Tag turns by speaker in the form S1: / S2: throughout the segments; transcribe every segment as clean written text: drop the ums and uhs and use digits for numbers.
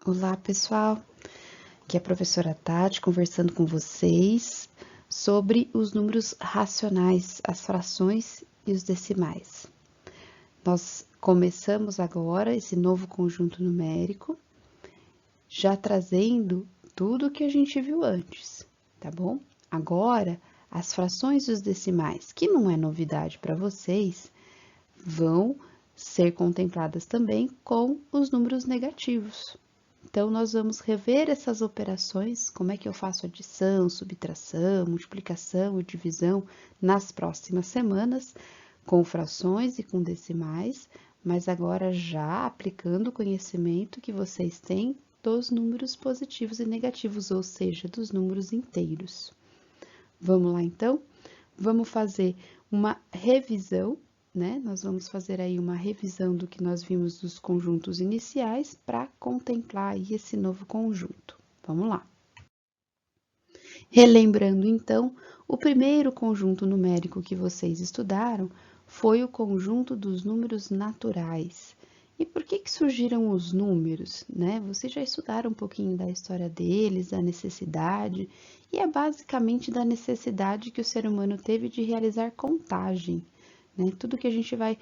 S1: Olá, pessoal. Aqui é a professora Tati conversando com vocês sobre os números racionais, as frações e os decimais. Nós começamos agora esse novo conjunto numérico, já trazendo tudo o que a gente viu antes, tá bom? Agora, as frações e os decimais, que não é novidade para vocês, vão ser contempladas também com os números negativos. Então, nós vamos rever essas operações, como é que eu faço adição, subtração, multiplicação e divisão nas próximas semanas, com frações e com decimais, mas agora já aplicando o conhecimento que vocês têm dos números positivos e negativos, ou seja, dos números inteiros. Vamos lá, então? Vamos fazer uma revisão, né? Nós vamos fazer aí uma revisão do que nós vimos dos conjuntos iniciais para contemplar aí esse novo conjunto. Vamos lá. Relembrando, então, o primeiro conjunto numérico que vocês estudaram foi o conjunto dos números naturais. E por que surgiram os números, né? Vocês já estudaram um pouquinho da história deles, da necessidade, e é basicamente da necessidade que o ser humano teve de realizar contagem, né? Tudo que a gente vai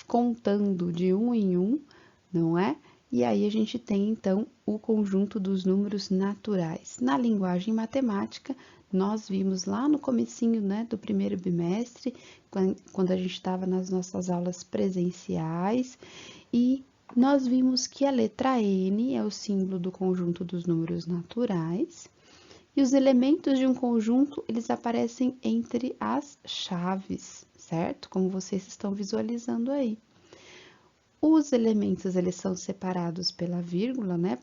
S1: contando de um em um, não é? E aí a gente tem então o conjunto dos números naturais. Na linguagem matemática, nós vimos lá no comecinho, né, do primeiro bimestre, quando a gente estava nas nossas aulas presenciais, e nós vimos que a letra N é o símbolo do conjunto dos números naturais, e os elementos de um conjunto, eles aparecem entre as chaves, certo? Como vocês estão visualizando aí. Os elementos, eles são separados pela vírgula, né,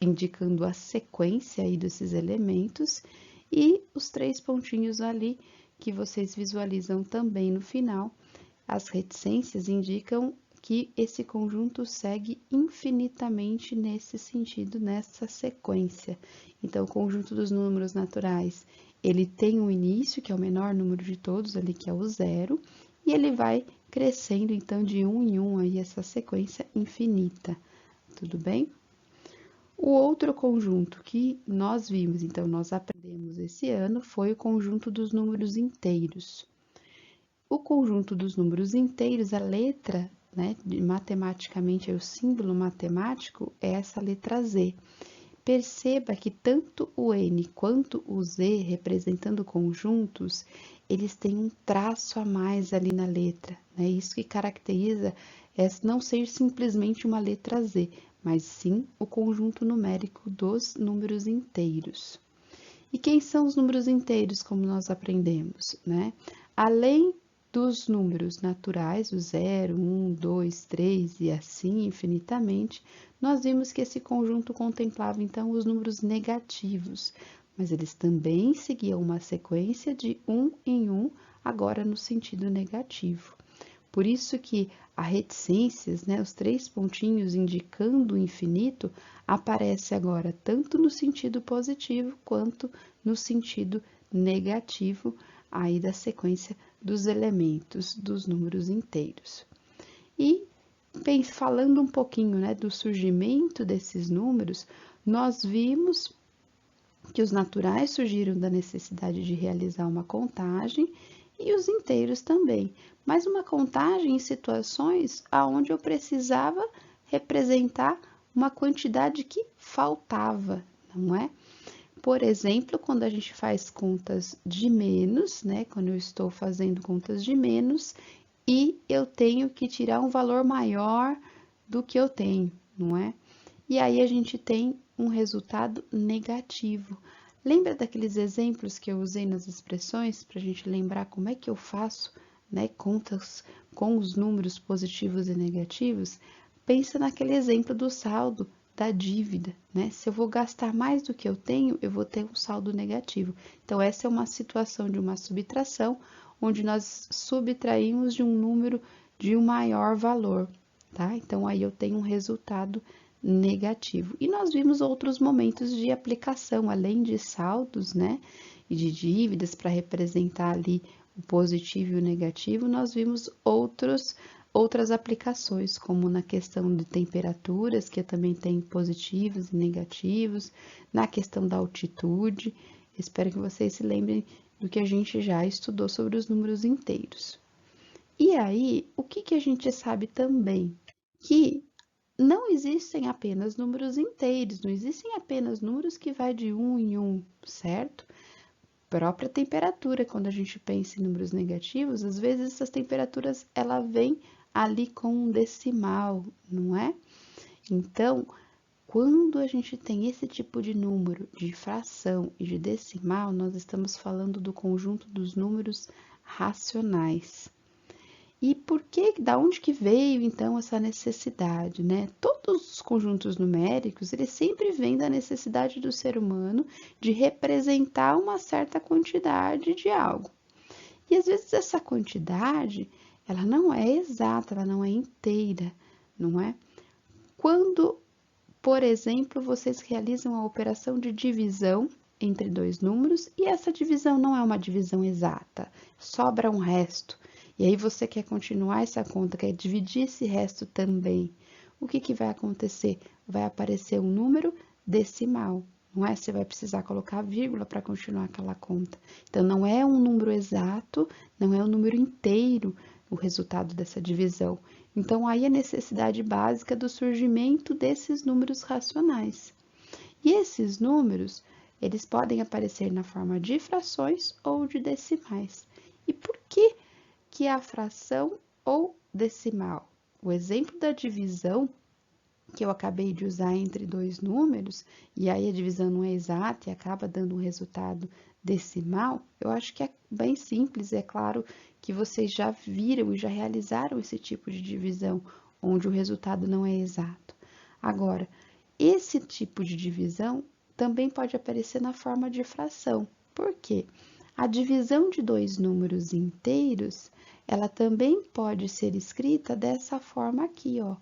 S1: indicando a sequência aí desses elementos, e os três pontinhos ali, que vocês visualizam também no final, as reticências indicam que esse conjunto segue infinitamente nesse sentido, nessa sequência. Então, o conjunto dos números naturais, ele tem um início, que é o menor número de todos, ali que é o zero, e ele vai crescendo, então, de um em um, aí, essa sequência infinita, tudo bem? O outro conjunto que nós vimos, então, nós aprendemos esse ano, foi o conjunto dos números inteiros. O conjunto dos números inteiros, a letra, né, matematicamente, o símbolo matemático é essa letra Z. Perceba que tanto o N quanto o Z, representando conjuntos, eles têm um traço a mais ali na letra, né? Isso que caracteriza é não ser simplesmente uma letra Z, mas sim o conjunto numérico dos números inteiros. E quem são os números inteiros, como nós aprendemos, né? Além dos números naturais, o 0, 1, 2, 3 e assim infinitamente, nós vimos que esse conjunto contemplava então os números negativos, mas eles também seguiam uma sequência de um em um, agora no sentido negativo. Por isso que a reticências, né, os três pontinhos indicando o infinito, aparece agora tanto no sentido positivo quanto no sentido negativo aí da sequência dos elementos dos números inteiros. E falando um pouquinho, né, do surgimento desses números, nós vimos que os naturais surgiram da necessidade de realizar uma contagem e os inteiros também, mas uma contagem em situações aonde eu precisava representar uma quantidade que faltava, não é? Por exemplo, quando a gente faz contas de menos, né? Quando eu estou fazendo contas de menos e eu tenho que tirar um valor maior do que eu tenho, não é? E aí a gente tem um resultado negativo. Lembra daqueles exemplos que eu usei nas expressões para a gente lembrar como é que eu faço, né, contas com os números positivos e negativos? Pensa naquele exemplo do saldo da dívida, né? Se eu vou gastar mais do que eu tenho, eu vou ter um saldo negativo. Então, essa é uma situação de uma subtração, onde nós subtraímos de um número de um maior valor, tá? Então, aí eu tenho um resultado negativo. E nós vimos outros momentos de aplicação, além de saldos, né, e de dívidas para representar ali o positivo e o negativo, nós vimos outros outras aplicações, como na questão de temperaturas, que também tem positivos e negativos, na questão da altitude. Espero que vocês se lembrem do que a gente já estudou sobre os números inteiros. E aí, o que a gente sabe também? Que não existem apenas números inteiros, não existem apenas números que vai de 1 em 1, certo? Própria temperatura, quando a gente pensa em números negativos, às vezes essas temperaturas, ela vem ali com um decimal, não é? Então, quando a gente tem esse tipo de número, de fração e de decimal, nós estamos falando do conjunto dos números racionais. E por que, da onde que veio então essa necessidade, né? Todos os conjuntos numéricos, eles sempre vêm da necessidade do ser humano de representar uma certa quantidade de algo. E às vezes essa quantidade, ela não é exata, ela não é inteira, não é? Quando, por exemplo, vocês realizam a operação de divisão entre dois números e essa divisão não é uma divisão exata, sobra um resto. E aí você quer continuar essa conta, quer dividir esse resto também. O que vai acontecer? Vai aparecer um número decimal, não é? Você vai precisar colocar vírgula para continuar aquela conta. Então, não é um número exato, não é um número inteiro o resultado dessa divisão. Então, aí a necessidade básica do surgimento desses números racionais. E esses números, eles podem aparecer na forma de frações ou de decimais. E por que a fração ou decimal? O exemplo da divisão que eu acabei de usar entre dois números, e aí a divisão não é exata e acaba dando um resultado decimal, eu acho que é bem simples, é claro que vocês já viram e já realizaram esse tipo de divisão, onde o resultado não é exato. Agora, esse tipo de divisão também pode aparecer na forma de fração. Por quê? A divisão de dois números inteiros, ela também pode ser escrita dessa forma aqui, ó.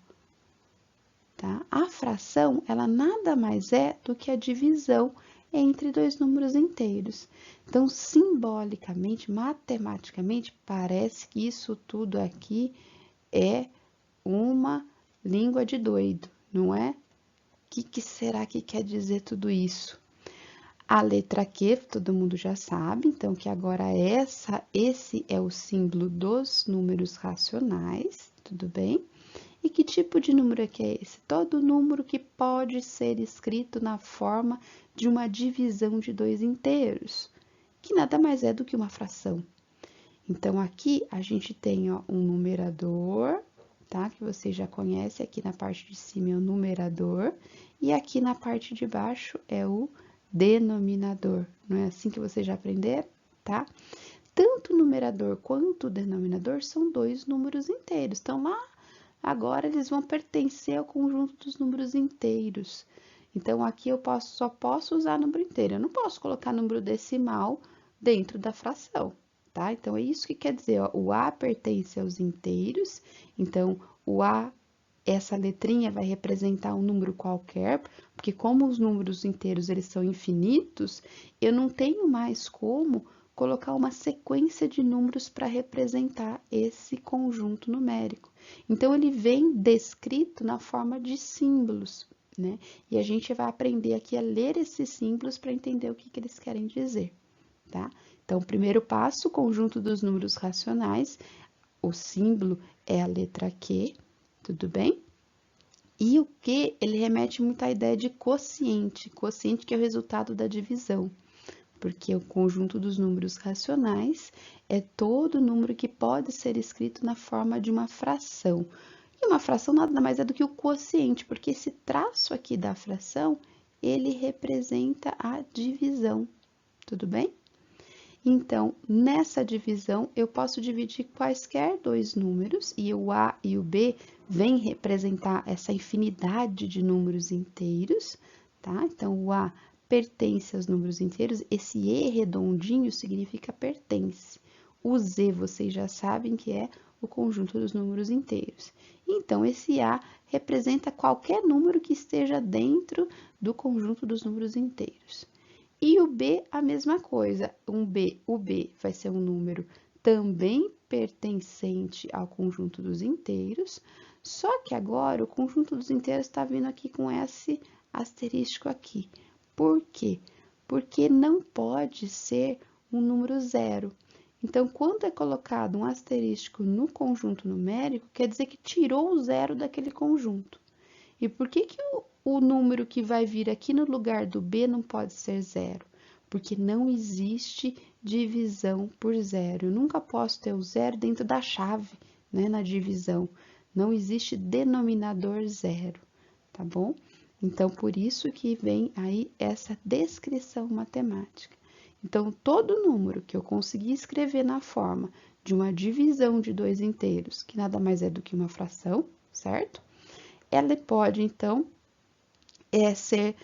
S1: Tá? A fração, ela nada mais é do que a divisão entre dois números inteiros. Então, simbolicamente, matematicamente, parece que isso tudo aqui é uma língua de doido, não é? O que será que quer dizer tudo isso? A letra Q, todo mundo já sabe, então que agora esse é o símbolo dos números racionais, tudo bem? E que tipo de número é que é esse? Todo número que pode ser escrito na forma de uma divisão de dois inteiros, que nada mais é do que uma fração. Então, aqui a gente tem ó, um numerador, tá? Que você já conhece, aqui na parte de cima é o numerador, e aqui na parte de baixo é o denominador. Não é assim que você já aprenderam, tá? Tanto o numerador quanto o denominador são dois números inteiros. Então, lá agora, eles vão pertencer ao conjunto dos números inteiros. Então, aqui eu só posso usar número inteiro. Eu não posso colocar número decimal dentro da fração, tá? Então, é isso que quer dizer, ó, o A pertence aos inteiros. Então, o A, essa letrinha vai representar um número qualquer, porque como os números inteiros, eles são infinitos, eu não tenho mais como colocar uma sequência de números para representar esse conjunto numérico. Então, ele vem descrito na forma de símbolos, né? E a gente vai aprender aqui a ler esses símbolos para entender o que eles querem dizer, tá? Então, o primeiro passo, conjunto dos números racionais, o símbolo é a letra Q, tudo bem? E o Q, ele remete muito à ideia de quociente, quociente que é o resultado da divisão, porque o conjunto dos números racionais é todo número que pode ser escrito na forma de uma fração. E uma fração nada mais é do que o quociente, porque esse traço aqui da fração, ele representa a divisão, tudo bem? Então, nessa divisão, eu posso dividir quaisquer dois números, e o A e o B vêm representar essa infinidade de números inteiros, tá? Então, o A pertence aos números inteiros, esse E redondinho significa pertence. O Z, vocês já sabem que é o conjunto dos números inteiros. Então, esse A representa qualquer número que esteja dentro do conjunto dos números inteiros. E o B, a mesma coisa. O B vai ser um número também pertencente ao conjunto dos inteiros, só que agora o conjunto dos inteiros está vindo aqui com esse asterisco aqui. Por quê? Porque não pode ser um número zero. Então, quando é colocado um asterisco no conjunto numérico, quer dizer que tirou o zero daquele conjunto. E por que o número que vai vir aqui no lugar do B não pode ser zero? Porque não existe divisão por zero. Eu nunca posso ter o zero dentro da chave, né, na divisão. Não existe denominador zero, tá bom? Então, por isso que vem aí essa descrição matemática. Então, todo número que eu conseguir escrever na forma de uma divisão de dois inteiros, que nada mais é do que uma fração, certo? Ela pode, então, ser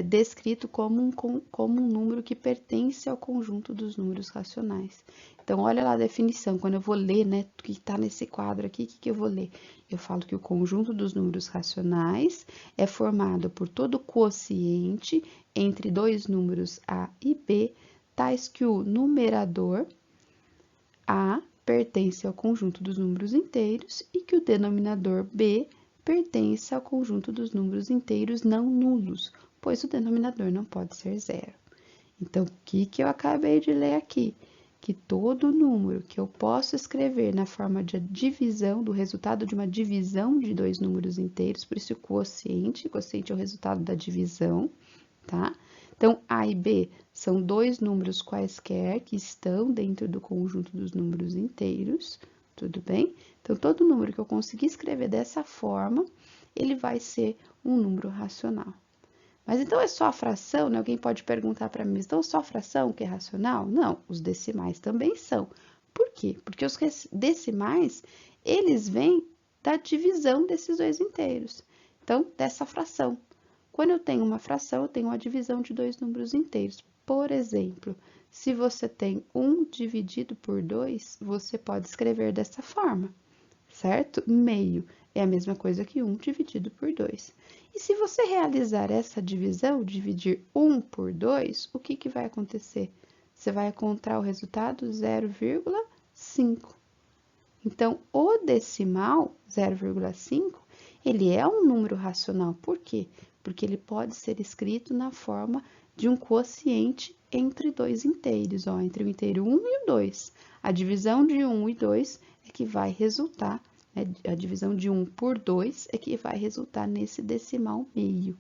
S1: descrito como um número que pertence ao conjunto dos números racionais. Então, olha lá a definição, quando eu vou ler, né, o que está nesse quadro aqui, o que eu vou ler? Eu falo que o conjunto dos números racionais é formado por todo quociente entre dois números A e B, tais que o numerador A pertence ao conjunto dos números inteiros e que o denominador B pertence ao conjunto dos números inteiros não nulos, pois o denominador não pode ser zero. Então, o que eu acabei de ler aqui? Que todo número que eu posso escrever na forma de divisão, do resultado de uma divisão de dois números inteiros, por isso o quociente é o resultado da divisão, tá? Então, A e B são dois números quaisquer que estão dentro do conjunto dos números inteiros, tudo bem? Então, todo número que eu conseguir escrever dessa forma, ele vai ser um número racional. Mas então é só a fração, né? Alguém pode perguntar para mim, então só a fração que é racional? Não, os decimais também são. Por quê? Porque os decimais, eles vêm da divisão desses dois inteiros. Então, dessa fração. Quando eu tenho uma fração, eu tenho uma divisão de dois números inteiros. Por exemplo, se você tem 1 dividido por 2, você pode escrever dessa forma, certo? Meio é a mesma coisa que 1 dividido por 2. E se você realizar essa divisão, dividir 1 por 2, o que vai acontecer? Você vai encontrar o resultado 0,5. Então, o decimal 0,5, ele é um número racional. Por quê? Porque ele pode ser escrito na forma de um quociente entre dois inteiros, ó, entre o inteiro 1 e o 2. A divisão de 1 e 2 é que vai resultar, né, a divisão de 1 por 2 é que vai resultar nesse decimal meio.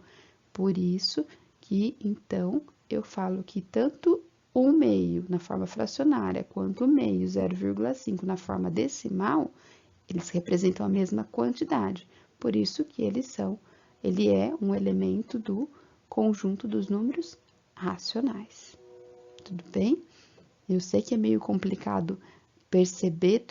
S1: Por isso que, então, eu falo que tanto 1 meio na forma fracionária quanto o meio 0,5 na forma decimal, eles representam a mesma quantidade. Por isso que ele é um elemento do conjunto dos números racionais. Tudo bem? Eu sei que é meio complicado perceber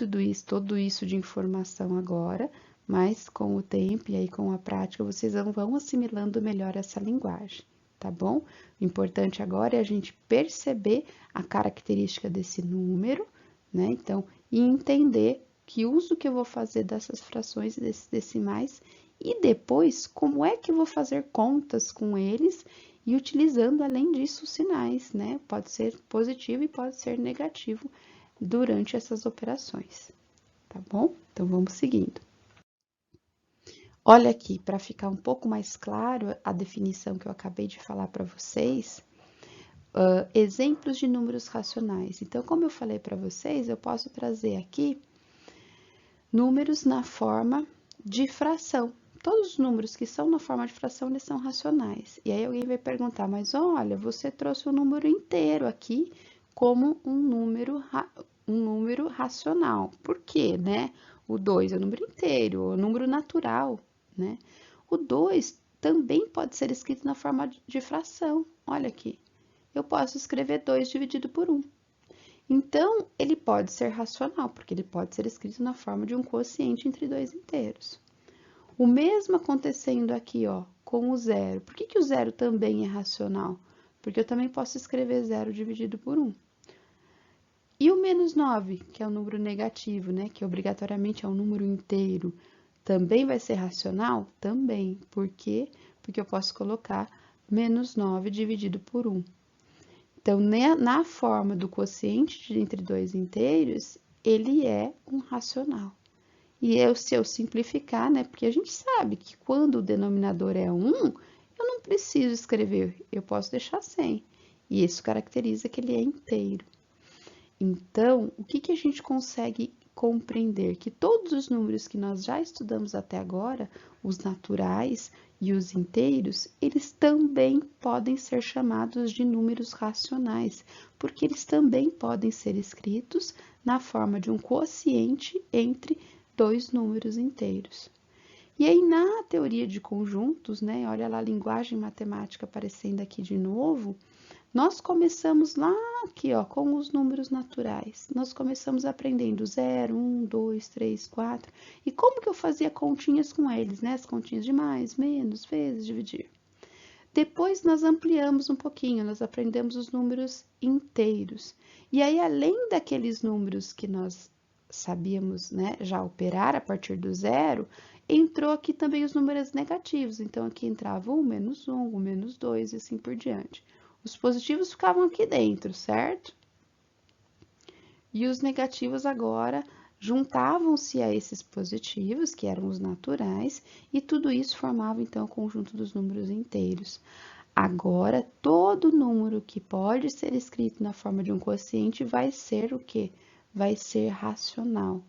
S1: todo isso de informação agora, mas com o tempo e aí com a prática vocês vão assimilando melhor essa linguagem, tá bom? O importante agora é a gente perceber a característica desse número, né? Então, e entender que uso que eu vou fazer dessas frações e desses decimais e depois como é que eu vou fazer contas com eles e utilizando além disso os sinais, né? Pode ser positivo e pode ser negativo durante essas operações, tá bom? Então vamos seguindo. Olha aqui, para ficar um pouco mais claro a definição que eu acabei de falar para vocês, exemplos de números racionais. Então, como eu falei para vocês, eu posso trazer aqui números na forma de fração. Todos os números que são na forma de fração, eles são racionais. E aí alguém vai perguntar, mas olha, você trouxe o número inteiro aqui como um número racional. Por quê, né? O 2 é o número inteiro, o número natural, né? O 2 também pode ser escrito na forma de fração. Olha aqui, eu posso escrever 2 dividido por 1. Então, ele pode ser racional, porque ele pode ser escrito na forma de um quociente entre dois inteiros. O mesmo acontecendo aqui, ó, com o zero. Por que o zero também é racional? Porque eu também posso escrever 0 dividido por 1. E o menos 9, que é um número negativo, né, que obrigatoriamente é um número inteiro, também vai ser racional? Também. Por quê? Porque eu posso colocar menos 9 dividido por 1. Então, na forma do quociente entre dois inteiros, ele é um racional. E se eu simplificar, né? Porque a gente sabe que quando o denominador é 1, eu não preciso escrever, eu posso deixar sem. E isso caracteriza que ele é inteiro. Então, o que a gente consegue compreender? Que todos os números que nós já estudamos até agora, os naturais e os inteiros, eles também podem ser chamados de números racionais, porque eles também podem ser escritos na forma de um quociente entre dois números inteiros. E aí, na teoria de conjuntos, né? Olha lá a linguagem matemática aparecendo aqui de novo. Nós começamos lá aqui, ó, com os números naturais. Nós começamos aprendendo 0, 1, 2, 3, 4. E como que eu fazia continhas com eles, né? As continhas de mais, menos, vezes, dividir. Depois nós ampliamos um pouquinho, nós aprendemos os números inteiros. E aí, além daqueles números que nós sabíamos, né, já operar a partir do zero, entrou aqui também os números negativos. Então, aqui entrava o menos 1, o menos 2 e assim por diante. Os positivos ficavam aqui dentro, certo? E os negativos agora juntavam-se a esses positivos, que eram os naturais, e tudo isso formava então o conjunto dos números inteiros. Agora, todo número que pode ser escrito na forma de um quociente vai ser o quê? Vai ser racional.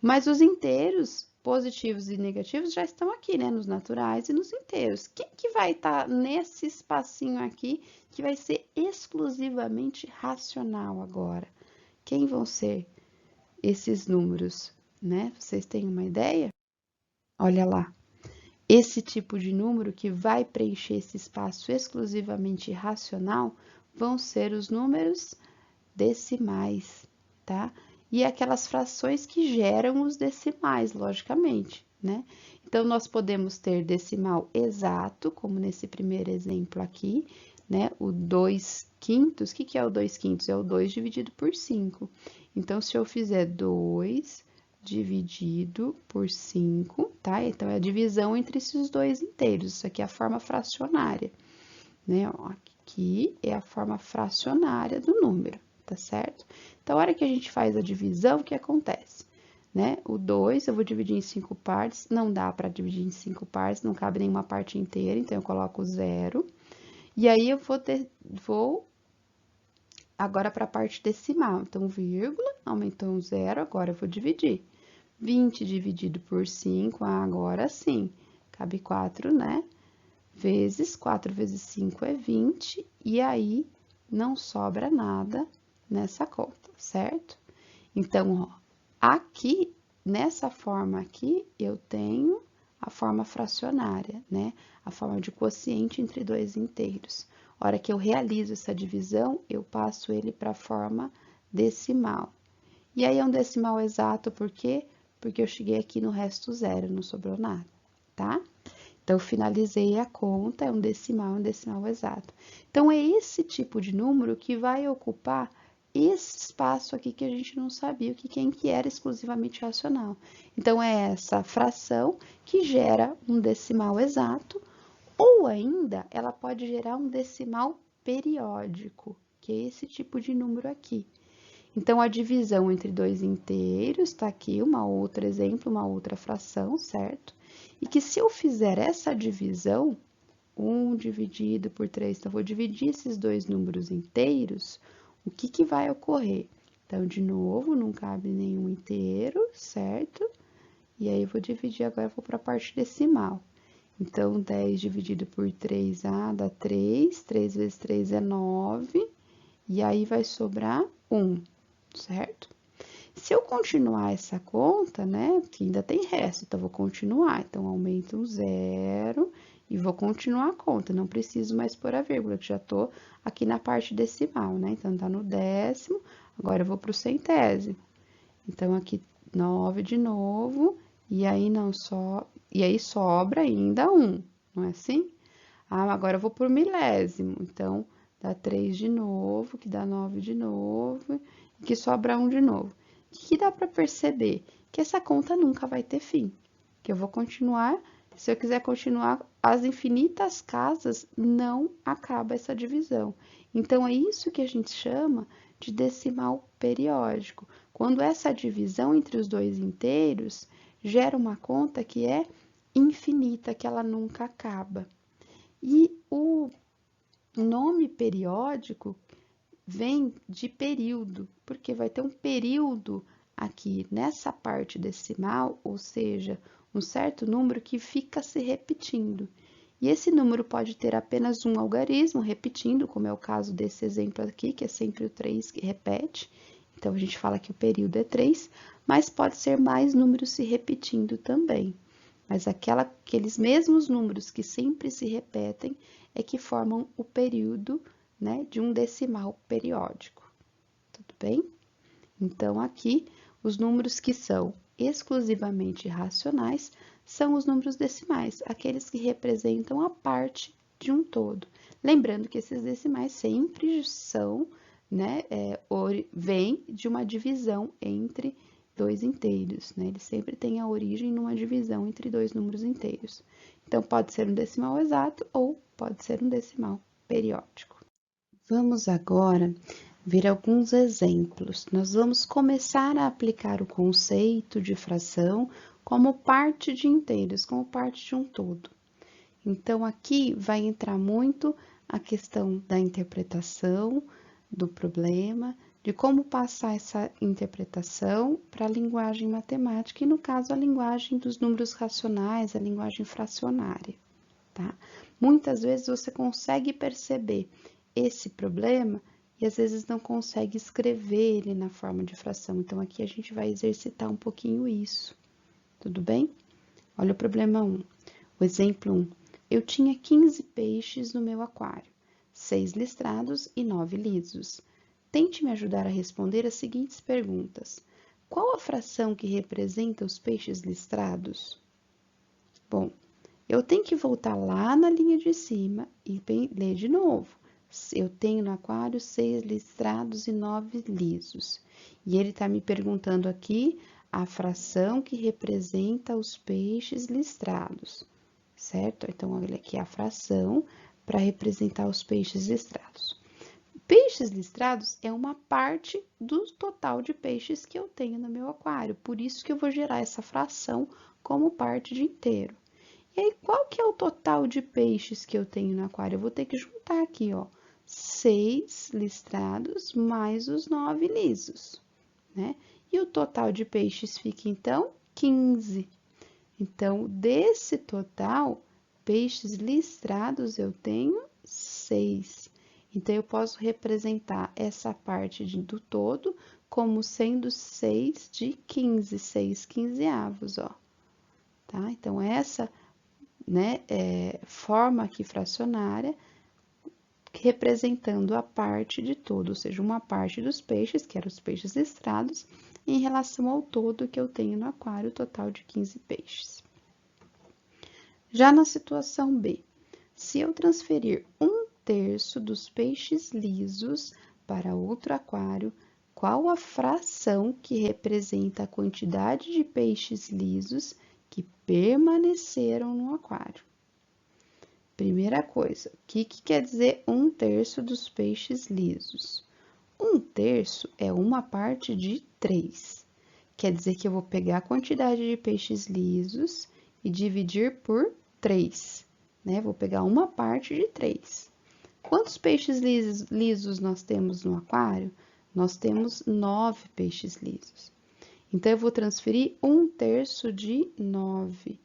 S1: Mas os inteiros, positivos e negativos, já estão aqui, né? Nos naturais e nos inteiros. Quem que vai estar nesse espacinho aqui que vai ser exclusivamente racional agora? Quem vão ser esses números, né? Vocês têm uma ideia? Olha lá. Esse tipo de número que vai preencher esse espaço exclusivamente racional vão ser os números decimais, tá? E aquelas frações que geram os decimais, logicamente, né? Então, nós podemos ter decimal exato, como nesse primeiro exemplo aqui, né? O 2/5, o que é o 2/5? É o 2 dividido por 5. Então, se eu fizer 2 dividido por 5, tá? Então, é a divisão entre esses dois inteiros. Isso aqui é a forma fracionária, né? Ó, aqui é a forma fracionária do número, tá certo? Então, a hora que a gente faz a divisão, o que acontece? Né? O 2 eu vou dividir em 5 partes, não dá para dividir em 5 partes, não cabe nenhuma parte inteira, então eu coloco 0. E aí eu vou agora para a parte decimal, então vírgula, aumentou um 0, agora eu vou dividir. 20 dividido por 5, agora sim, cabe 4, né? Vezes 4 vezes 5 é 20, e aí não sobra nada nessa conta, certo? Então, ó, aqui, nessa forma aqui, eu tenho a forma fracionária, né? A forma de quociente entre dois inteiros. A hora que eu realizo essa divisão, eu passo ele para a forma decimal. E aí é um decimal exato, por quê? Porque eu cheguei aqui no resto zero, não sobrou nada, tá? Então, finalizei a conta, é um decimal exato. Então, é esse tipo de número que vai ocupar esse espaço aqui que a gente não sabia quem que era exclusivamente racional. Então, é essa fração que gera um decimal exato, ou ainda, ela pode gerar um decimal periódico, que é esse tipo de número aqui. Então, a divisão entre dois inteiros, tá aqui uma outra exemplo, uma outra fração, certo? E que se eu fizer essa divisão, 1 dividido por 3, então, eu vou dividir esses dois números inteiros, o que que vai ocorrer? Então, de novo, não cabe nenhum inteiro, certo? E aí, eu vou dividir, agora eu vou para a parte decimal. Então, 10 dividido por 3, dá 3, 3 vezes 3 é 9, e aí vai sobrar 1, certo? Se eu continuar essa conta, né, que ainda tem resto, então, vou continuar. Então, aumento um 0 e vou continuar a conta. Não preciso mais pôr a vírgula, que já tô aqui na parte decimal, né? Então, tá no décimo, agora eu vou pro centésimo. Então, aqui 9 de novo, e aí e aí sobra ainda 1, não é assim? Agora eu vou por milésimo, então, dá 3 de novo, que dá 9 de novo, e que sobra 1 de novo. O que dá para perceber? Que essa conta nunca vai ter fim, que eu vou continuar Se eu quiser continuar as infinitas casas, não acaba essa divisão. Então, é isso que a gente chama de decimal periódico. Quando essa divisão entre os dois inteiros gera uma conta que é infinita, que ela nunca acaba. E o nome periódico vem de período, porque vai ter um período aqui nessa parte decimal, ou seja, um certo número que fica se repetindo. E esse número pode ter apenas um algarismo repetindo, como é o caso desse exemplo aqui, que é sempre o 3 que repete. Então, a gente fala que o período é 3, mas pode ser mais números se repetindo também. Mas aqueles mesmos números que sempre se repetem é que formam o período, né, de um decimal periódico. Tudo bem? Então, aqui, os números que são exclusivamente racionais são os números decimais, aqueles que representam a parte de um todo. Lembrando que esses decimais sempre são, né, vêm de uma divisão entre dois inteiros, né? Eles sempre têm a origem numa divisão entre dois números inteiros. Então, pode ser um decimal exato ou pode ser um decimal periódico. Vamos agora ver alguns exemplos. Nós vamos começar a aplicar o conceito de fração como parte de inteiros, como parte de um todo. Então, aqui vai entrar muito a questão da interpretação do problema, de como passar essa interpretação para a linguagem matemática, e no caso, a linguagem dos números racionais, a linguagem fracionária, tá? Muitas vezes você consegue perceber esse problema e às vezes não consegue escrever ele na forma de fração. Então, aqui a gente vai exercitar um pouquinho isso, tudo bem? Olha o problema 1. O exemplo 1. Eu tinha 15 peixes no meu aquário, 6 listrados e 9 lisos. Tente me ajudar a responder as seguintes perguntas. Qual a fração que representa os peixes listrados? Bom, eu tenho que voltar lá na linha de cima e ler de novo. Eu tenho no aquário 6 listrados e 9 lisos. E ele está me perguntando aqui a fração que representa os peixes listrados, certo? Então, olha aqui a fração para representar os peixes listrados. Peixes listrados é uma parte do total de peixes que eu tenho no meu aquário, por isso que eu vou gerar essa fração como parte de inteiro. E aí, qual que é o total de peixes que eu tenho no aquário? Eu vou ter que juntar aqui, ó, 6 listrados mais os 9 lisos, né? E o total de peixes fica, então, 15. Então, desse total, peixes listrados eu tenho 6. Então, eu posso representar essa parte do todo como sendo 6 de 15, 6 quinzeavos, ó. Tá? Então, essa, né, forma aqui fracionária representando a parte de todo, ou seja, uma parte dos peixes, que eram os peixes listrados, em relação ao todo que eu tenho no aquário, total de 15 peixes. Já na situação B, se eu transferir 1/3 dos peixes lisos para outro aquário, qual a fração que representa a quantidade de peixes lisos que permaneceram no aquário? Primeira coisa, o que quer dizer 1/3 dos peixes lisos? 1/3 é uma parte de 3. Quer dizer que eu vou pegar a quantidade de peixes lisos e dividir por 3, né? Vou pegar uma parte de 3. Quantos peixes lisos nós temos no aquário? Nós temos 9 peixes lisos. Então, eu vou transferir 1/3 de 9.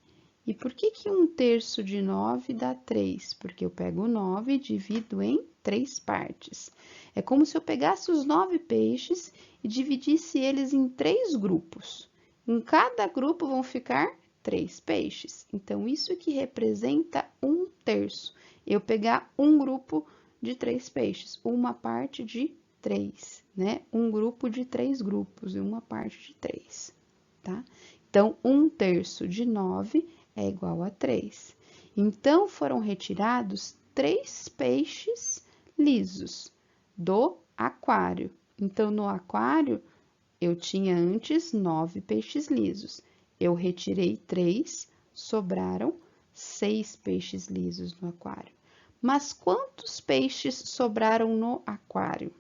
S1: E por que 1/3 de 9 dá 3? Porque eu pego 9 e divido em 3 partes. É como se eu pegasse os 9 peixes e dividisse eles em 3 grupos. Em cada grupo vão ficar 3 peixes. Então, isso que representa 1/3. Eu pegar um grupo de 3 peixes, uma parte de 3, né? Um grupo de 3 grupos e uma parte de 3, tá? Então, 1/3 de 9 é igual a 3. Então, foram retirados 3 peixes lisos do aquário. Então, no aquário, eu tinha antes 9 peixes lisos. Eu retirei 3, sobraram 6 peixes lisos no aquário. Mas quantos peixes sobraram no aquário?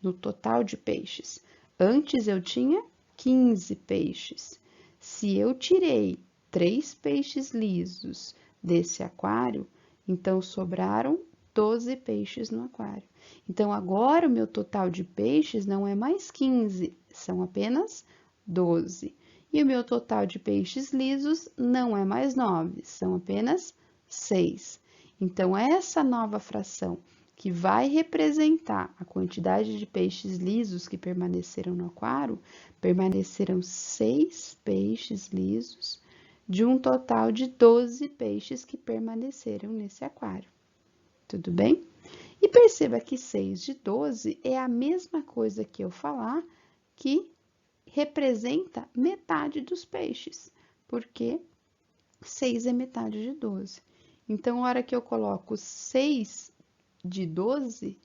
S1: No total de peixes. Antes eu tinha 15 peixes. Se eu tirei 3 peixes lisos desse aquário, então sobraram 12 peixes no aquário. Então, agora o meu total de peixes não é mais 15, são apenas 12. E o meu total de peixes lisos não é mais 9, são apenas 6. Então, essa nova fração que vai representar a quantidade de peixes lisos que permaneceram no aquário, permaneceram 6 peixes lisos de um total de 12 peixes que permaneceram nesse aquário. Tudo bem? E perceba que 6 de 12 é a mesma coisa que eu falar que representa metade dos peixes, porque 6 é metade de 12. Então, a hora que eu coloco 6 de 12,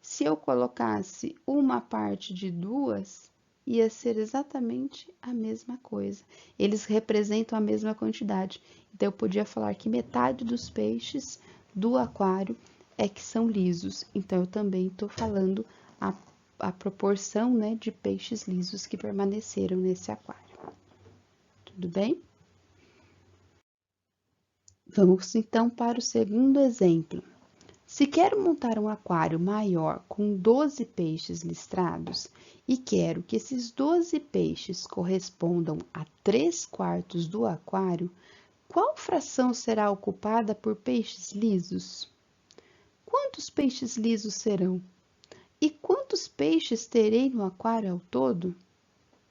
S1: se eu colocasse uma parte de duas, ia ser exatamente a mesma coisa. Eles representam a mesma quantidade. Então, eu podia falar que metade dos peixes do aquário é que são lisos. Então, eu também estou falando a proporção, né, de peixes lisos que permaneceram nesse aquário. Tudo bem? Vamos então para o segundo exemplo. Se quero montar um aquário maior com 12 peixes listrados e quero que esses 12 peixes correspondam a 3/4 do aquário, qual fração será ocupada por peixes lisos? Quantos peixes lisos serão? E quantos peixes terei no aquário ao todo?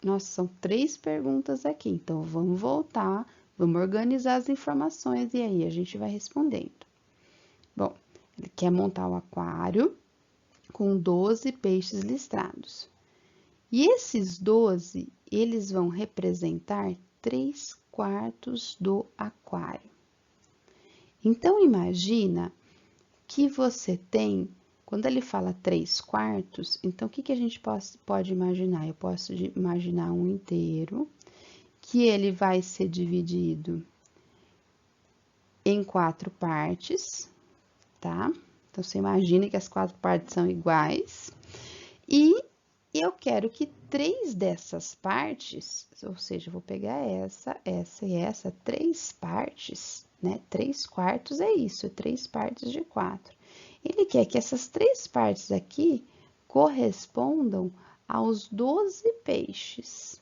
S1: Nossa, são 3 perguntas aqui, então vamos voltar, vamos organizar as informações e aí a gente vai respondendo. Bom, ele quer montar o aquário com 12 peixes listrados. E esses 12, eles vão representar 3/4 do aquário. Então, imagina que você tem, quando ele fala 3/4, então o que a gente pode imaginar? Eu posso imaginar um inteiro, que ele vai ser dividido em 4 partes, tá? Então, você imagina que as 4 partes são iguais. E eu quero que 3 dessas partes, ou seja, eu vou pegar essa e essa, 3 partes, né? 3/4 é isso, 3 partes de 4. Ele quer que essas 3 partes aqui correspondam aos 12 peixes,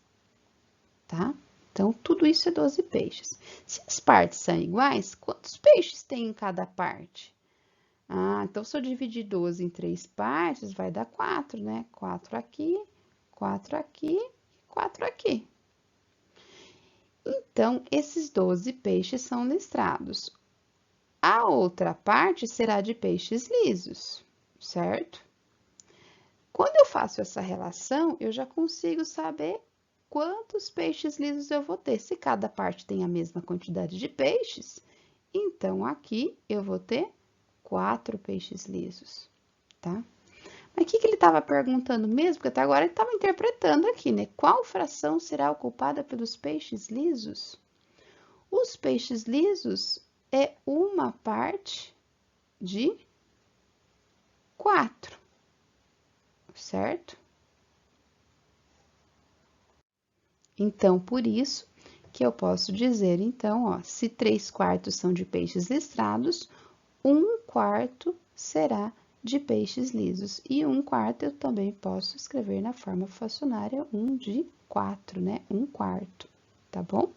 S1: tá? Então, tudo isso é 12 peixes. Se as partes são iguais, quantos peixes tem em cada parte? Ah, então se eu dividir 12 em 3 partes, vai dar 4, né? 4 aqui, 4 aqui e 4 aqui. Então, esses 12 peixes são listrados. A outra parte será de peixes lisos, certo? Quando eu faço essa relação, eu já consigo saber quantos peixes lisos eu vou ter. Se cada parte tem a mesma quantidade de peixes, então aqui eu vou ter 4 peixes lisos, tá? Mas o que ele estava perguntando mesmo? Porque até agora ele estava interpretando aqui, né? Qual fração será ocupada pelos peixes lisos? Os peixes lisos é uma parte de 4, certo? Então, por isso que eu posso dizer, então, ó, se 3/4 são de peixes listrados, 1/4 será de peixes lisos. E 1/4 eu também posso escrever na forma fracionária 1 de 4, né? 1/4, tá bom?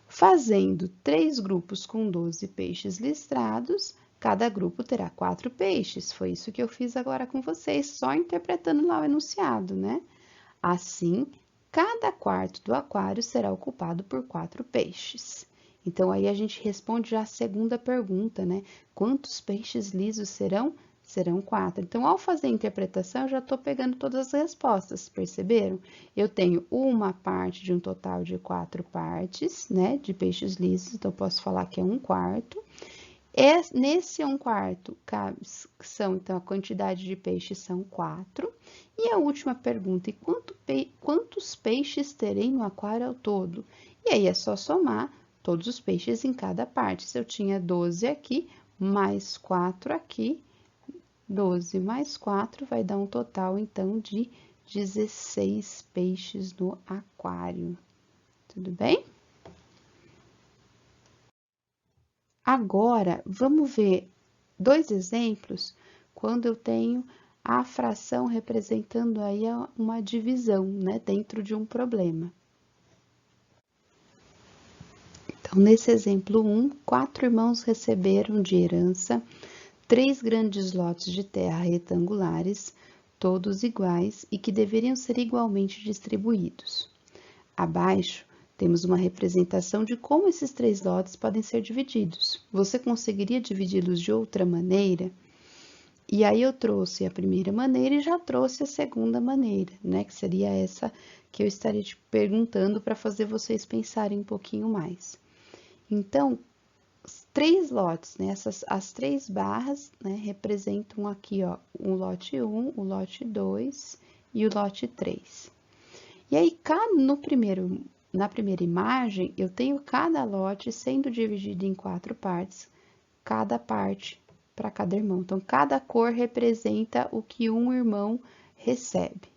S1: Fazendo 3 grupos com 12 peixes listrados, cada grupo terá 4 peixes. Foi isso que eu fiz agora com vocês, só interpretando lá o enunciado, né? Assim, cada quarto do aquário será ocupado por 4 peixes. Então, aí a gente responde já a segunda pergunta, né? Quantos peixes lisos serão? Serão 4. Então, ao fazer a interpretação, eu já estou pegando todas as respostas, perceberam? Eu tenho uma parte de um total de 4 partes, né? De peixes lisos, então, eu posso falar que é 1/4. Nesse 1/4, são, então, a quantidade de peixes são 4. E a última pergunta, e quantos peixes terei no aquário ao todo? E aí, é só somar todos os peixes em cada parte. Se eu tinha 12 aqui, mais 4 aqui, 12 mais 4 vai dar um total, então, de 16 peixes no aquário. Tudo bem? Agora, vamos ver dois exemplos quando eu tenho a fração representando aí uma divisão, né, dentro de um problema. Então, nesse exemplo 1, 4 irmãos receberam de herança 3 grandes lotes de terra retangulares, todos iguais e que deveriam ser igualmente distribuídos. Abaixo, temos uma representação de como esses 3 lotes podem ser divididos. Você conseguiria dividi-los de outra maneira? E aí eu trouxe a primeira maneira e já trouxe a segunda maneira, né? Que seria essa que eu estaria te perguntando para fazer vocês pensarem um pouquinho mais. Então, 3 lotes, né? As 3 barras, né, representam aqui, ó, o lote 1, o lote 2 e o lote 3. E aí, na primeira imagem, eu tenho cada lote sendo dividido em 4 partes, cada parte para cada irmão. Então, cada cor representa o que um irmão recebe.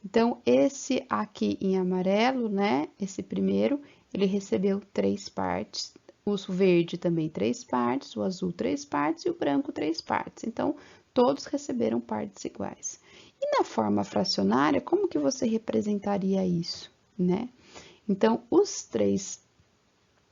S1: Então, esse aqui em amarelo, né? Esse primeiro, ele recebeu 3 partes. O verde também 3 partes, o azul 3 partes e o branco 3 partes. Então, todos receberam partes iguais. E na forma fracionária, como que você representaria isso, né? Então, os 3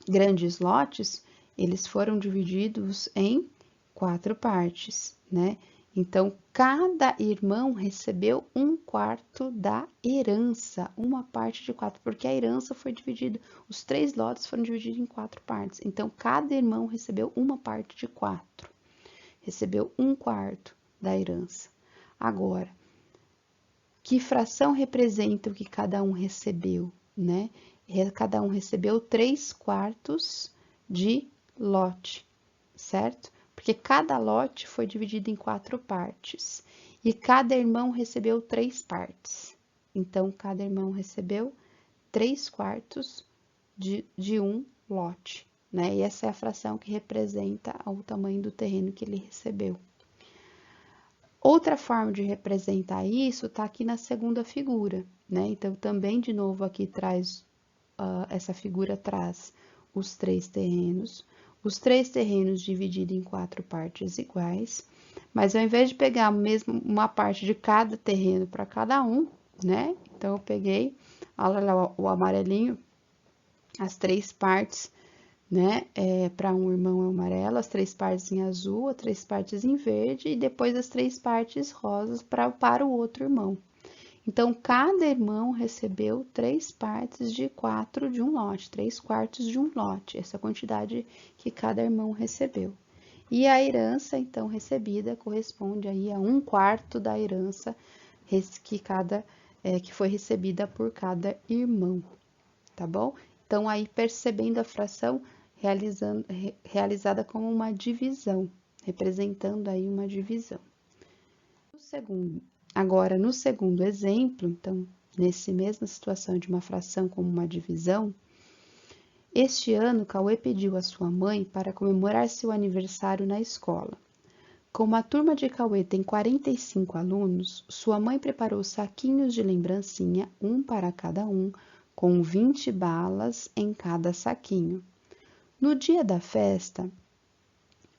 S1: grandes lotes, eles foram divididos em 4 partes, né? Então, cada irmão recebeu 1/4 da herança, uma parte de 4, porque a herança foi dividida, os 3 lotes foram divididos em 4 partes. Então, cada irmão recebeu uma parte de 4, recebeu 1/4 da herança. Agora, que fração representa o que cada um recebeu, né? Cada um recebeu 3/4 de lote, certo? Porque cada lote foi dividido em 4 partes. E cada irmão recebeu 3 partes. Então, cada irmão recebeu 3/4 de um lote, né? E essa é a fração que representa o tamanho do terreno que ele recebeu. Outra forma de representar isso está aqui na segunda figura, né? Então, também, de novo, aqui traz, essa figura traz os 3 terrenos. Os 3 terrenos divididos em 4 partes iguais, mas ao invés de pegar mesmo uma parte de cada terreno para cada um, né? Então, eu peguei, olha lá o amarelinho, as 3 partes, né? Para um irmão é amarelo, as 3 partes em azul, as 3 partes em verde e depois as 3 partes rosas para o outro irmão. Então, cada irmão recebeu 3 partes de 4 de um lote, 3/4 de um lote, essa quantidade que cada irmão recebeu. E a herança, então, recebida corresponde aí a 1/4 da herança que foi recebida por cada irmão, tá bom? Então, aí percebendo a fração realizada como uma divisão, representando aí uma divisão. Agora, no segundo exemplo, então, nessa mesma situação de uma fração como uma divisão, este ano Cauê pediu à sua mãe para comemorar seu aniversário na escola. Como a turma de Cauê tem 45 alunos, sua mãe preparou saquinhos de lembrancinha, um para cada um, com 20 balas em cada saquinho. No dia da festa,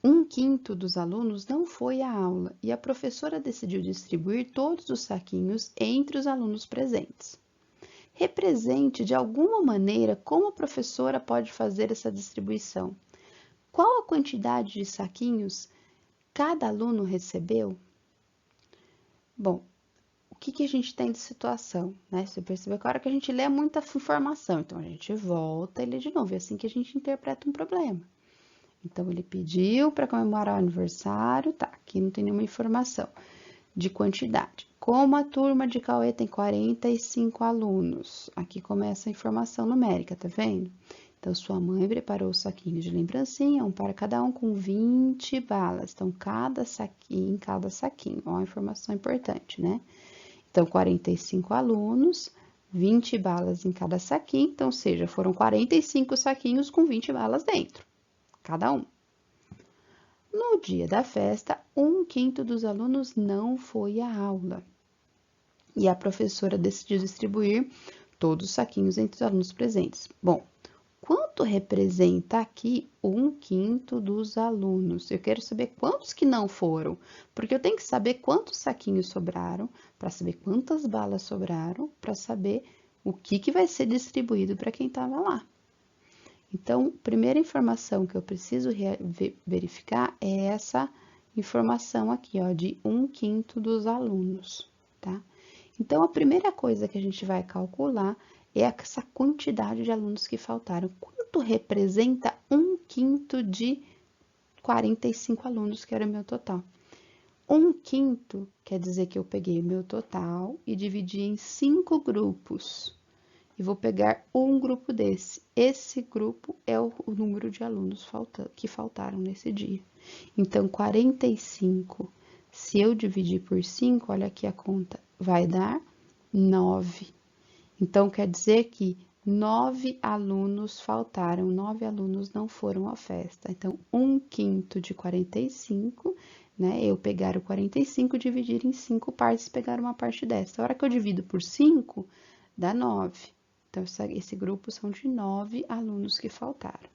S1: 1/5 dos alunos não foi à aula e a professora decidiu distribuir todos os saquinhos entre os alunos presentes. Represente de alguma maneira como a professora pode fazer essa distribuição. Qual a quantidade de saquinhos cada aluno recebeu? Bom, o que a gente tem de situação, né? Você percebeu que a hora que a gente lê muita informação, então a gente volta e lê de novo, é assim que a gente interpreta um problema. Então, ele pediu para comemorar o aniversário, tá, aqui não tem nenhuma informação de quantidade. Como a turma de Cauê tem 45 alunos, aqui começa a informação numérica, tá vendo? Então, sua mãe preparou o saquinho de lembrancinha, um para cada um, com 20 balas. Então, cada saquinho, ó, a informação importante, né? Então, 45 alunos, 20 balas em cada saquinho, então, ou seja, foram 45 saquinhos com 20 balas dentro, cada um. No dia da festa, 1/5 dos alunos não foi à aula. E a professora decidiu distribuir todos os saquinhos entre os alunos presentes. Bom, quanto representa aqui 1/5 dos alunos? Eu quero saber quantos que não foram, porque eu tenho que saber quantos saquinhos sobraram, para saber quantas balas sobraram, para saber o que vai ser distribuído para quem estava lá. Então, primeira informação que eu preciso verificar é essa informação aqui, ó, de 1/5 dos alunos, tá? Então, a primeira coisa que a gente vai calcular é essa quantidade de alunos que faltaram. Quanto representa 1/5 de 45 alunos, que era o meu total? 1/5 quer dizer que eu peguei o meu total e dividi em 5 grupos. E vou pegar um grupo desse. Esse grupo é o número de alunos que faltaram nesse dia. Então, 45, se eu dividir por 5, olha aqui a conta, vai dar 9. Então, quer dizer que 9 alunos faltaram, 9 alunos não foram à festa. Então, 1/5 de 45, né? Eu pegar o 45 e dividir em 5 partes, pegar uma parte dessa. A hora que eu divido por 5, dá 9. Então, esse grupo são de 9 alunos que faltaram,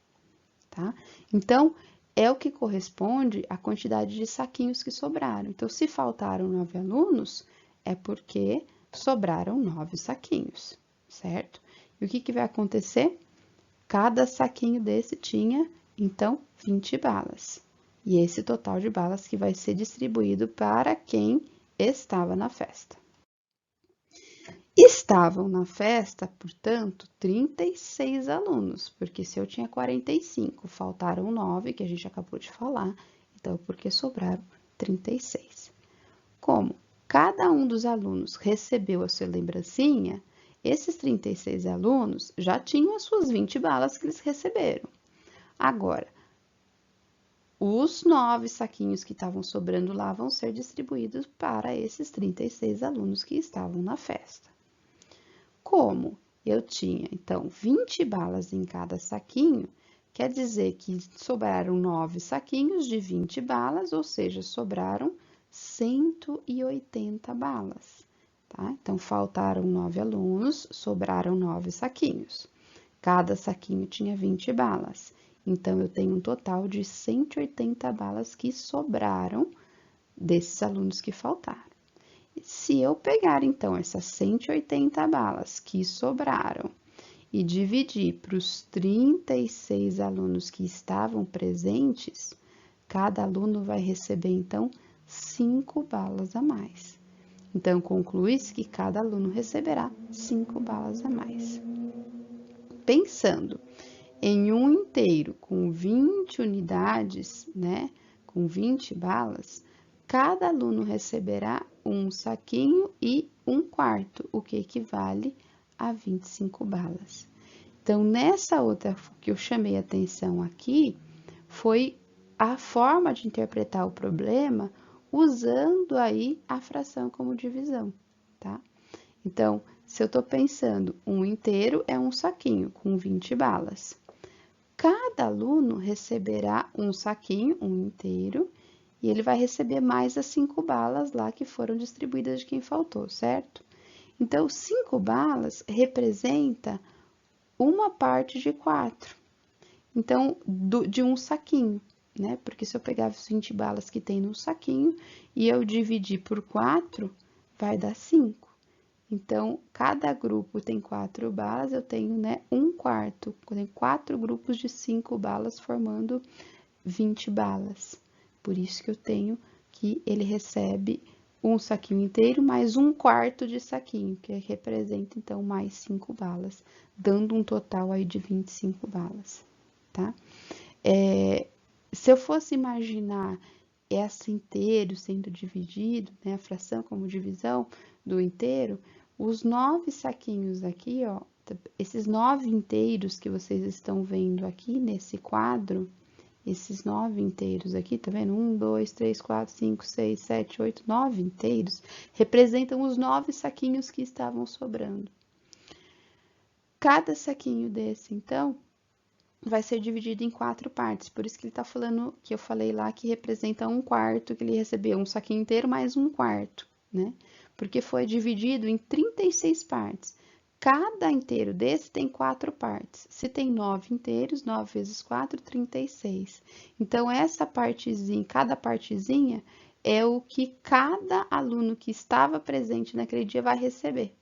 S1: tá? Então, é o que corresponde à quantidade de saquinhos que sobraram. Então, se faltaram 9 alunos, é porque sobraram 9 saquinhos, certo? E o que vai acontecer? Cada saquinho desse tinha, então, 20 balas. E esse total de balas que vai ser distribuído para quem estava na festa. Estavam na festa, portanto, 36 alunos, porque se eu tinha 45, faltaram 9, que a gente acabou de falar, então, porque sobraram 36. Como cada um dos alunos recebeu a sua lembrancinha, esses 36 alunos já tinham as suas 20 balas que eles receberam. Agora, os 9 saquinhos que estavam sobrando lá vão ser distribuídos para esses 36 alunos que estavam na festa. Como eu tinha, então, 20 balas em cada saquinho, quer dizer que sobraram 9 saquinhos de 20 balas, ou seja, sobraram 180 balas, tá? Então, faltaram 9 alunos, sobraram 9 saquinhos. Cada saquinho tinha 20 balas. Então, eu tenho um total de 180 balas que sobraram desses alunos que faltaram. Se eu pegar, então, essas 180 balas que sobraram e dividir para os 36 alunos que estavam presentes, cada aluno vai receber, então, 5 balas a mais. Então, conclui-se que cada aluno receberá 5 balas a mais. Pensando em um inteiro com 20 unidades, né, com 20 balas, cada aluno receberá um saquinho e 1/4, o que equivale a 25 balas. Então, nessa outra que eu chamei atenção aqui, foi a forma de interpretar o problema usando aí a fração como divisão, tá? Então, se eu tô pensando, um inteiro é um saquinho com 20 balas. Cada aluno receberá um saquinho, um inteiro, e ele vai receber mais as 5 balas lá que foram distribuídas de quem faltou, certo? Então, 5 balas representa uma parte de 4. Então, de um saquinho, né? Porque se eu pegar as 20 balas que tem no saquinho e eu dividir por 4, vai dar 5. Então, cada grupo tem 4 balas, eu tenho, né, 1/4. Eu tenho 4 grupos de 5 balas formando 20 balas. Por isso que eu tenho que ele recebe um saquinho inteiro mais 1/4 de saquinho, que representa, então, mais 5 balas, dando um total aí de 25 balas, tá? Se eu fosse imaginar esse inteiro sendo dividido, né, a fração como divisão do inteiro, os 9 saquinhos aqui, ó, esses 9 inteiros que vocês estão vendo aqui nesse quadro, esses 9 inteiros aqui, tá vendo? 1, 2, 3, 4, 5, 6, 7, 8, 9 inteiros, representam os 9 saquinhos que estavam sobrando. Cada saquinho desse, então, vai ser dividido em 4 partes. Por isso que ele está falando, que eu falei lá, que representa 1/4, que ele recebeu um saquinho inteiro mais 1/4, né? Porque foi dividido em 36 partes. Cada inteiro desse tem 4 partes. Se tem 9 inteiros, 9 vezes 4, 36. Então, essa partezinha, cada partezinha é o que cada aluno que estava presente naquele dia vai receber.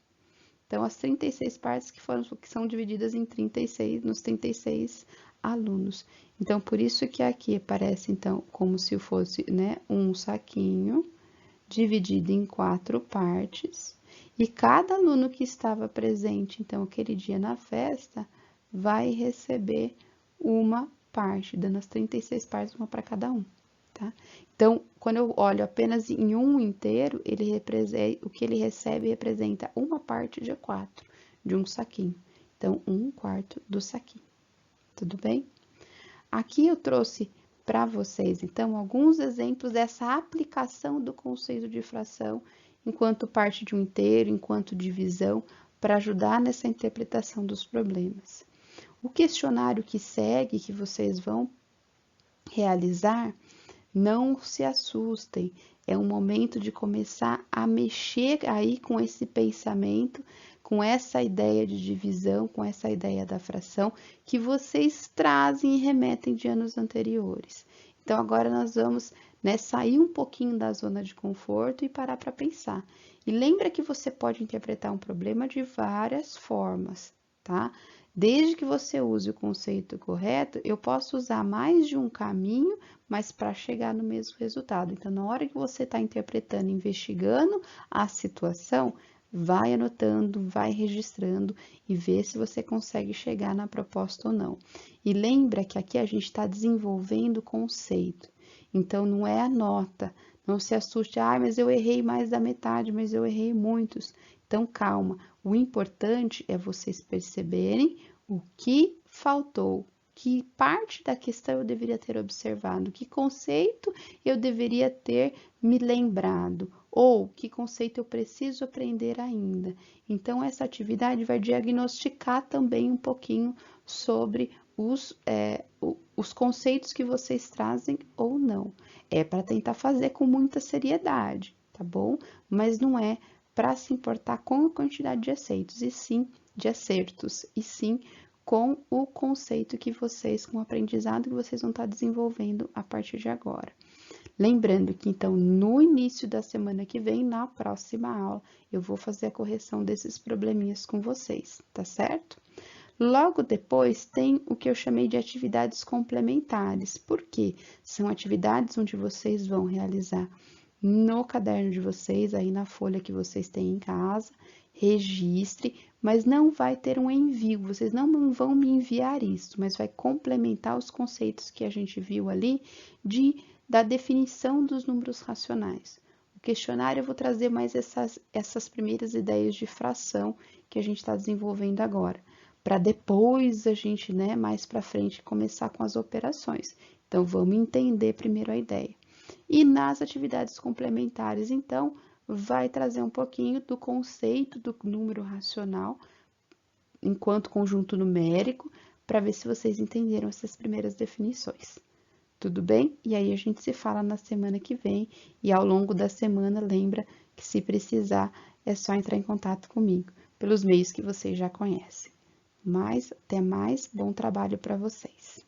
S1: Então, as 36 partes que são divididas em 36, nos 36 alunos. Então, por isso que aqui aparece, então, como se fosse, né, um saquinho dividido em 4 partes. E cada aluno que estava presente, então, aquele dia na festa, vai receber uma parte, dando as 36 partes, uma para cada um. Tá? Então, quando eu olho apenas em um inteiro, o que ele recebe representa uma parte de 4, de um saquinho. Então, 1/4 do saquinho. Tudo bem? Aqui eu trouxe para vocês, então, alguns exemplos dessa aplicação do conceito de fração enquanto parte de um inteiro, enquanto divisão, para ajudar nessa interpretação dos problemas. O questionário que segue, que vocês vão realizar, não se assustem, é um momento de começar a mexer aí com esse pensamento, com essa ideia de divisão, com essa ideia da fração que vocês trazem e remetem de anos anteriores. Então, agora nós vamos, né, sair um pouquinho da zona de conforto e parar para pensar. E lembra que você pode interpretar um problema de várias formas, tá? Desde que você use o conceito correto, eu posso usar mais de um caminho, mas para chegar no mesmo resultado. Então, na hora que você está interpretando, investigando a situação, vai anotando, vai registrando e vê se você consegue chegar na proposta ou não. E lembra que aqui a gente está desenvolvendo o conceito. Então, não é a nota. Não se assuste, mas eu errei mais da metade, mas eu errei muitos. Então, calma. O importante é vocês perceberem o que faltou, que parte da questão eu deveria ter observado, que conceito eu deveria ter me lembrado, ou que conceito eu preciso aprender ainda. Então, essa atividade vai diagnosticar também um pouquinho sobre os conceitos que vocês trazem ou não. É para tentar fazer com muita seriedade, tá bom? Mas não é para se importar com a quantidade de acertos, e sim com o conceito que vocês, com o aprendizado que vocês vão estar desenvolvendo a partir de agora. Lembrando que, então, no início da semana que vem, na próxima aula, eu vou fazer a correção desses probleminhas com vocês, tá certo? Logo depois, tem o que eu chamei de atividades complementares. Por quê? São atividades onde vocês vão realizar no caderno de vocês, aí na folha que vocês têm em casa, registre, mas não vai ter um envio, vocês não vão me enviar isso, mas vai complementar os conceitos que a gente viu ali da definição dos números racionais. O questionário eu vou trazer mais essas primeiras ideias de fração que a gente está desenvolvendo agora, para depois a gente, né, mais para frente, começar com as operações. Então, vamos entender primeiro a ideia. E nas atividades complementares, então, vai trazer um pouquinho do conceito do número racional enquanto conjunto numérico, para ver se vocês entenderam essas primeiras definições. Tudo bem? E aí a gente se fala na semana que vem e ao longo da semana, lembra que se precisar é só entrar em contato comigo pelos meios que vocês já conhecem. Até mais, bom trabalho para vocês.